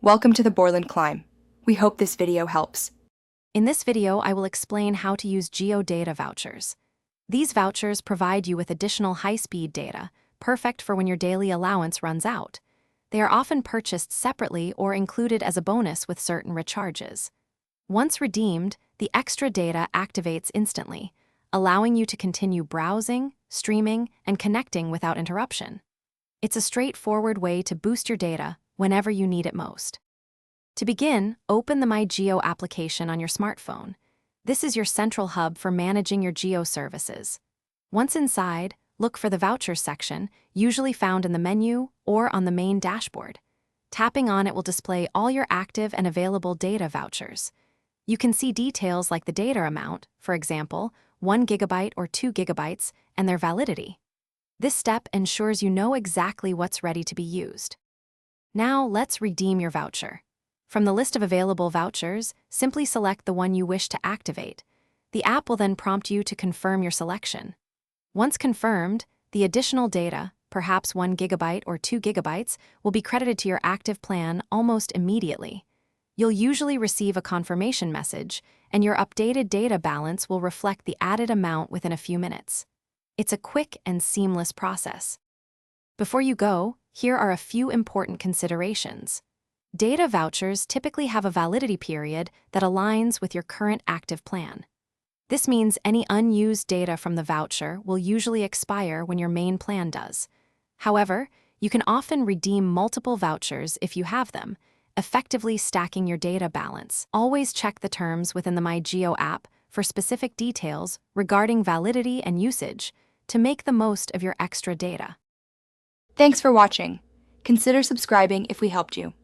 Welcome to the Borland Climb. We hope this video helps. In this video, I will explain how to use geo-data vouchers. These vouchers provide you with additional high-speed data, perfect for when your daily allowance runs out. They are often purchased separately or included as a bonus with certain recharges. Once redeemed, the extra data activates instantly, allowing you to continue browsing, streaming, and connecting without interruption. It's a straightforward way to boost your data whenever you need it most. To begin, open the My Geo application on your smartphone. This is your central hub for managing your Geo services. Once inside, look for the Vouchers section, usually found in the menu or on the main dashboard. Tapping on it will display all your active and available data vouchers. You can see details like the data amount, for example, 1 gigabyte or 2 gigabytes, and their validity. This step ensures you know exactly what's ready to be used. Now let's redeem your voucher. From the list of available vouchers, simply select the one you wish to activate. The app will then prompt you to confirm your selection. Once confirmed, the additional data, perhaps 1 gigabyte or 2 gigabytes, will be credited to your active plan almost immediately. You'll usually receive a confirmation message, and your updated data balance will reflect the added amount within a few minutes. It's a quick and seamless process. Before you go, here are a few important considerations. Data vouchers typically have a validity period that aligns with your current active plan. This means any unused data from the voucher will usually expire when your main plan does. However, you can often redeem multiple vouchers if you have them, effectively stacking your data balance. Always check the terms within the My Geo app for specific details regarding validity and usage to make the most of your extra data. Thanks for watching. Consider subscribing if we helped you.